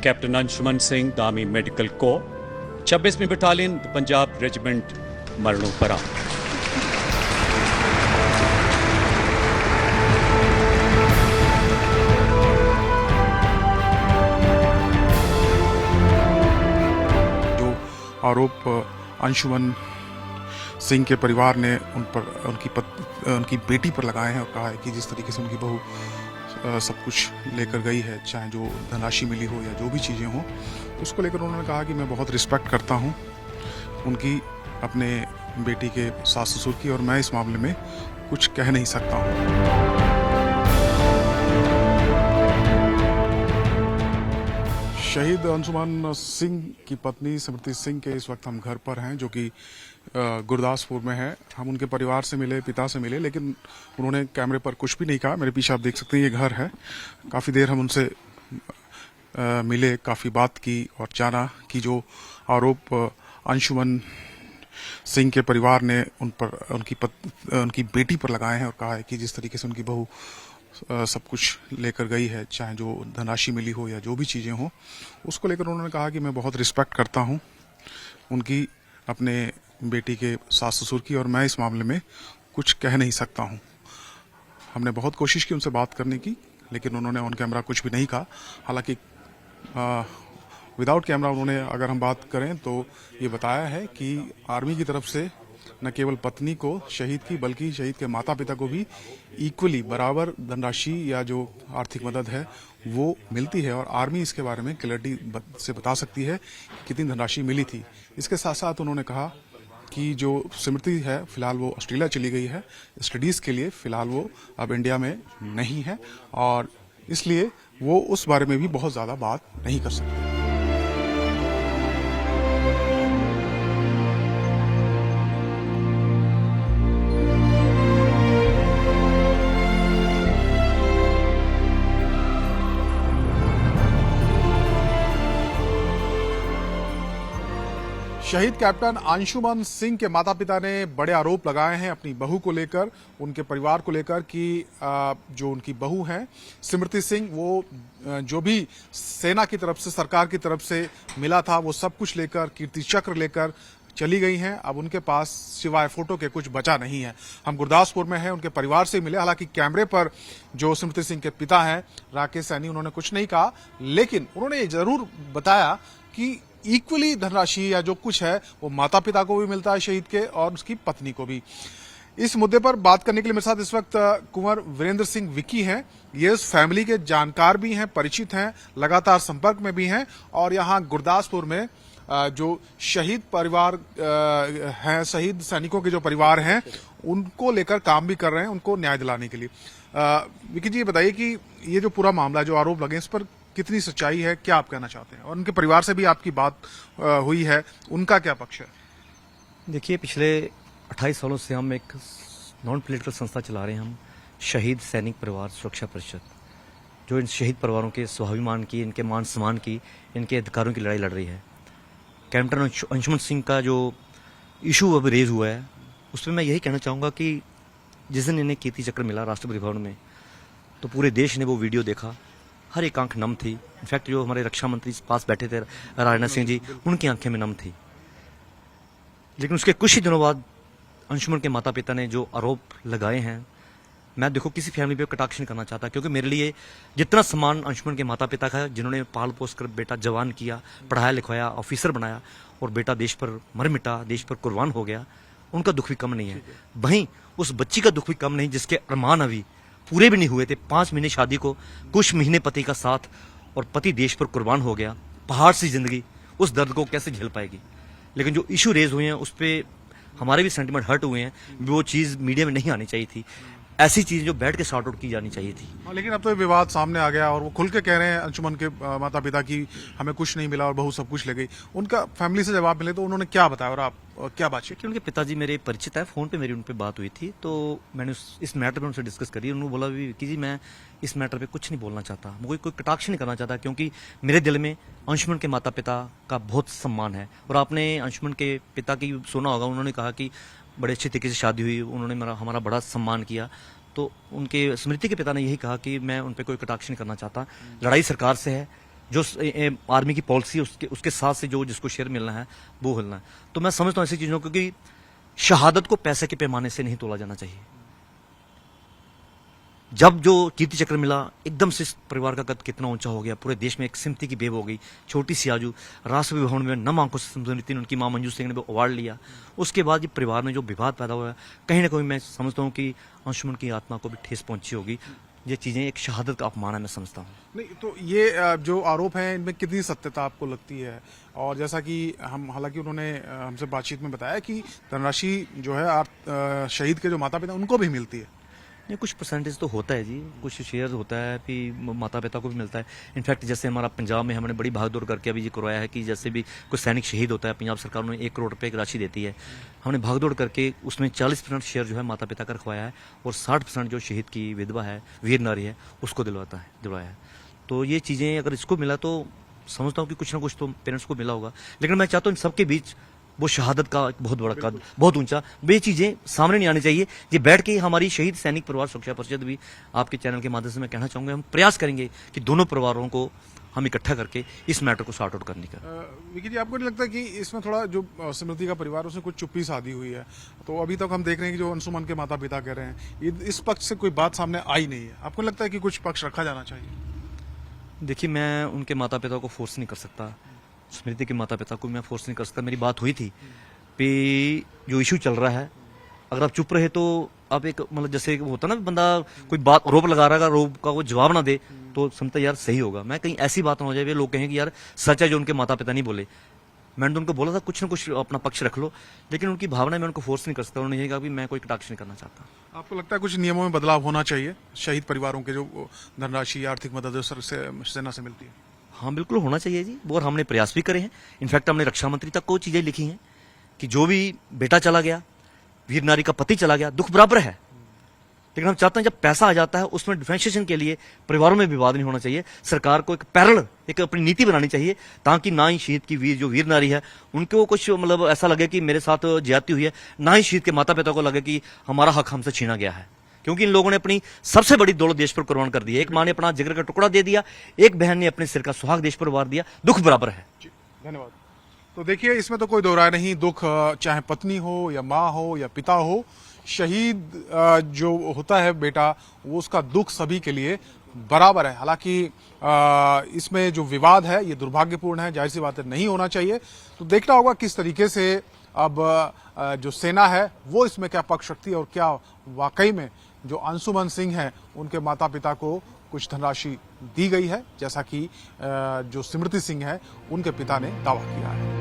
Captain Anshuman Singh the army medical corps 26वीं battalion Punjab regiment मरणोपरा। जो आरोप अंशुमन सिंह के परिवार ने उन पर उनकी बेटी पर लगाए हैं और कहा है कि जिस तरीके से उनकी बहू सब कुछ लेकर गई है, चाहे जो धनराशि मिली हो या जो भी चीज़ें हों, उसको लेकर उन्होंने कहा कि मैं बहुत रिस्पेक्ट करता हूं उनकी, अपने बेटी के सास ससुर की, और मैं इस मामले में कुछ कह नहीं सकता हूं। शहीद अंशुमन सिंह की पत्नी स्मृति सिंह के इस वक्त हम घर पर हैं, जो कि गुरदासपुर में है। हम उनके परिवार से मिले, पिता से मिले, लेकिन उन्होंने कैमरे पर कुछ भी नहीं कहा। मेरे पीछे आप देख सकते हैं ये घर है। काफ़ी देर हम उनसे मिले, काफ़ी बात की और जाना कि जो आरोप अंशुमन सिंह के परिवार ने उनकी बेटी पर लगाए हैं और कहा है कि जिस तरीके से उनकी बहू सब कुछ लेकर गई है, चाहे जो धनराशि मिली हो या जो भी चीज़ें हों, उसको लेकर उन्होंने कहा कि मैं बहुत रिस्पेक्ट करता हूं उनकी, अपने बेटी के सास ससुर की, और मैं इस मामले में कुछ कह नहीं सकता हूं। हमने बहुत कोशिश की उनसे बात करने की, लेकिन उन्होंने ऑन कैमरा कुछ भी नहीं कहा। हालांकि विदाउट कैमरा उन्होंने, अगर हम बात करें तो ये बताया है कि आर्मी की तरफ से न केवल पत्नी को शहीद की, बल्कि शहीद के माता पिता को भी इक्वली बराबर धनराशि या जो आर्थिक मदद है वो मिलती है, और आर्मी इसके बारे में क्लैरिटी से बता सकती है कि कितनी धनराशि मिली थी। इसके साथ साथ उन्होंने कहा कि जो स्मृति है फिलहाल वो ऑस्ट्रेलिया चली गई है स्टडीज के लिए, फिलहाल वो अब इंडिया में नहीं है, और इसलिए वो उस बारे में भी बहुत ज्यादा बात नहीं कर सकते। शहीद कैप्टन अंशुमन सिंह के माता पिता ने बड़े आरोप लगाए हैं अपनी बहू को लेकर, उनके परिवार को लेकर कि जो उनकी बहू है स्मृति सिंह, वो जो भी सेना की तरफ से, सरकार की तरफ से मिला था वो सब कुछ लेकर, कीर्ति चक्र लेकर चली गई हैं। अब उनके पास सिवाय फोटो के कुछ बचा नहीं है। हम गुरदासपुर में हैं, उनके परिवार से मिले। हालांकि कैमरे पर जो स्मृति सिंह के पिता हैं राकेश सैनी, उन्होंने कुछ नहीं कहा, लेकिन उन्होंने ये जरूर बताया कि इक्वली धनराशि या जो कुछ है वो माता पिता को भी मिलता है शहीद के, और उसकी पत्नी को भी। इस मुद्दे पर बात करने के लिए मेरे साथ इस वक्त कुंवर वीरेंद्र सिंह विकी हैं। ये उस फैमिली के जानकार भी हैं, परिचित हैं, लगातार संपर्क में भी हैं, और यहाँ गुरदासपुर में जो शहीद परिवार हैं, शहीद सैनिकों के जो परिवार हैं, उनको लेकर काम भी कर रहे हैं, उनको न्याय दिलाने के लिए। विकी जी, ये बताइए कि ये जो पूरा मामला, जो आरोप लगे, इस पर कितनी सच्चाई है, क्या आप कहना चाहते हैं? और उनके परिवार से भी आपकी बात हुई है, उनका क्या पक्ष है? देखिए, पिछले 28 सालों से हम एक नॉन पॉलिटिकल संस्था चला रहे हैं, हम शहीद सैनिक परिवार सुरक्षा परिषद, जो इन शहीद परिवारों के स्वाभिमान की, इनके मान सम्मान की, इनके अधिकारों की लड़ाई लड़ रही है। कैप्टन अंशुमन सिंह का जो इशू अब रेज हुआ है, उसमें मैं यही कहना चाहूँगा कि जिस दिन इन्हें कीर्ति चक्र मिला राष्ट्रपति भवन में, तो पूरे देश ने वो वीडियो देखा, हर एक आंख नम थी। इनफैक्ट जो हमारे रक्षा मंत्री पास बैठे थे राजनाथ सिंह जी, उनकी आंखें में नम थी। लेकिन उसके कुछ ही दिनों बाद अंशुमन के माता पिता ने जो आरोप लगाए हैं, मैं देखो किसी फैमिली पे कटाक्ष नहीं करना चाहता, क्योंकि मेरे लिए जितना सम्मान अंशुमन के माता पिता का है, जिन्होंने पाल पोस कर बेटा जवान किया, पढ़ाया लिखवाया, ऑफिसर बनाया, और बेटा देश पर मर मिटा, देश पर कुर्बान हो गया, उनका दुख भी कम नहीं है। वहीं उस बच्ची का दुख भी कम नहीं जिसके अरमान अभी पूरे भी नहीं हुए थे। 5 महीने शादी को, कुछ महीने पति का साथ, और पति देश पर कुर्बान हो गया। पहाड़ सी जिंदगी, उस दर्द को कैसे झेल पाएगी? लेकिन जो इशू रेज हुए हैं उस पर हमारे भी सेंटिमेंट हर्ट हुए हैं। वो चीज़ मीडिया में नहीं आनी चाहिए थी, ऐसी चीज़ जो बैठ के सॉर्ट आउट की जानी चाहिए थी। लेकिन अब तो विवाद सामने आ गया, और वो खुल के कह रहे हैं अंशुमन के माता पिता की हमें कुछ नहीं मिला और बहू सब कुछ ले गई। उनका फैमिली से जवाब मिले तो उन्होंने क्या बताया, और आप क्या बातचीत की? उनके पिताजी मेरे परिचित है, फोन पे मेरी उन पे बात हुई थी, तो मैंने इस मैटर में उनसे डिस्कस करी। उन्होंने बोला भी कि जी मैं इस मैटर पे कुछ नहीं बोलना चाहता, मैं कोई कटाक्ष नहीं करना चाहता, क्योंकि मेरे दिल में अंशुमन के माता पिता का बहुत सम्मान है। और आपने अंशुमन के पिता की सुना होगा, उन्होंने कहा कि बड़े अच्छे तरीके से शादी हुई, उन्होंने हमारा बड़ा सम्मान किया। तो उनके स्मृति के पिता ने यही कहा कि मैं उन पर कोई कटाक्ष नहीं करना चाहता, लड़ाई सरकार से है, जो आर्मी की पॉलिसी है उसके साथ से जो जिसको शेयर मिलना है वो मिलना है। तो मैं समझता हूँ ऐसी चीजों को कि शहादत को पैसे के पैमाने से नहीं तोला जाना चाहिए। जब जो कीर्ति चक्र मिला, एकदम से इस परिवार का कद कितना ऊंचा हो गया, पूरे देश में एक सिमती की बेब हो गई। छोटी सी आजू राष्ट्रपति भवन में नम आंखों से संबोधित उनकी मां मंजू सिंह ने वो अवार्ड लिया। उसके बाद ये परिवार में जो विवाद पैदा हुआ है, कहीं ना कहीं मैं समझता हूँ कि अंशुमन की आत्मा को भी ठेस पहुंची होगी। ये चीजें एक शहादत का अपमान है, मैं समझता हूँ। नहीं तो ये जो आरोप हैं इनमें कितनी सत्यता आपको लगती है? और जैसा कि हालांकि उन्होंने हमसे बातचीत में बताया कि धनराशि जो है शहीद के जो माता पिता उनको भी मिलती है। नहीं, कुछ परसेंटेज तो होता है जी, कुछ शेयर होता है कि माता पिता को भी मिलता है। इनफैक्ट जैसे हमारा पंजाब में हमने बड़ी भागदौड़ करके अभी ये करवाया है कि जैसे भी कोई सैनिक शहीद होता है, पंजाब सरकार ने 1 करोड़ रुपए की राशि देती है। हमने भागदौड़ करके उसमें 40% शेयर जो है माता पिता का रखवाया है और 60% जो शहीद की विधवा है, वीर नारी है, उसको दिलवाया है। तो ये चीजें अगर इसको मिला तो समझता हूँ कि कुछ ना कुछ तो पेरेंट्स को मिला होगा। लेकिन मैं चाहता हूँ इन सबके बीच वो शहादत का एक बहुत बड़ा कद, बहुत ऊंचा, वे चीजें सामने नहीं आनी चाहिए। ये बैठ के हमारी शहीद सैनिक परिवार सुरक्षा परिषद भी आपके चैनल के माध्यम से मैं कहना चाहूंगा, हम प्रयास करेंगे कि दोनों परिवारों को हम इकट्ठा करके इस मैटर को सॉर्ट आउट करने का। विकी जी, आपको नहीं लगता कि इसमें थोड़ा जो स्मृति का परिवार उसमें कुछ चुप्पी साधी हुई है? तो अभी तक हम देख रहे हैं कि जो अंशुमन के माता पिता कह रहे हैं, इस पक्ष से कोई बात सामने आई नहीं है। आपको लगता है कि कुछ पक्ष रखा जाना चाहिए? देखिए, मैं उनके माता पिता को फोर्स नहीं कर सकता, स्मृति के माता पिता को मैं फोर्स नहीं कर सकता। मेरी बात हुई थी कि जो इशू चल रहा है, अगर आप चुप रहे तो आप एक मतलब जैसे होता ना, बंदा कोई बात आरोप लगा रहा है, आरोप का वो जवाब ना दे तो समझता यार सही होगा। मैं कहीं ऐसी बात ना हो जाए लोग कहें कि यार सच है जो उनके माता पिता नहीं बोले। मैंने तो उनको बोला था कुछ ना कुछ अपना पक्ष रख लो, लेकिन उनकी भावना मैं उनको फोर्स नहीं कर सकता। उन्होंने कहा कि मैं कोई कटाक्ष नहीं करना चाहता। आपको लगता है कुछ नियमों में बदलाव होना चाहिए शहीद परिवारों के जो धनराशि या आर्थिक मदद सेना से मिलती है? हाँ, बिल्कुल होना चाहिए जी, और हमने प्रयास भी करे हैं। इनफैक्ट हमने रक्षा मंत्री तक को चीजें लिखी हैं कि जो भी बेटा चला गया, वीर नारी का पति चला गया, दुख बराबर है। लेकिन हम चाहते हैं जब पैसा आ जाता है उसमें डिफरेंशिएशन के लिए परिवारों में विवाद नहीं होना चाहिए। सरकार को एक पैरेलल एक अपनी नीति बनानी चाहिए, ताकि ना ही शहीद की वीर नारी है उनको कुछ मतलब ऐसा लगे कि मेरे साथ ज्यादती हुई है, ना ही शहीद के माता पिता को लगे कि हमारा हक हमसे छीना गया है। क्योंकि इन लोगों ने अपनी सबसे बड़ी दौलत देश पर कुर्बान कर दी है। एक माँ ने अपना जिगर का टुकड़ा दे दिया, एक बहन ने अपने सिर का सुहाग देश पर वार दिया। दुख बराबर है। धन्यवाद। तो देखिए, इसमें तो कोई दो राय नहीं, दुख चाहे पत्नी हो या माँ हो या पिता हो, शहीद जो होता है बेटा, वो उसका दुख सभी के लिए बराबर है। हालांकि इसमें जो विवाद है ये दुर्भाग्यपूर्ण है, जाहिर सी बात है नहीं होना चाहिए। तो देखना होगा किस तरीके से अब जो सेना है वो इसमें क्या पक्ष रखती है और क्या वाकई में जो अंशुमन सिंह है उनके माता पिता को कुछ धनराशि दी गई है, जैसा कि जो स्मृति सिंह है उनके पिता ने दावा किया है।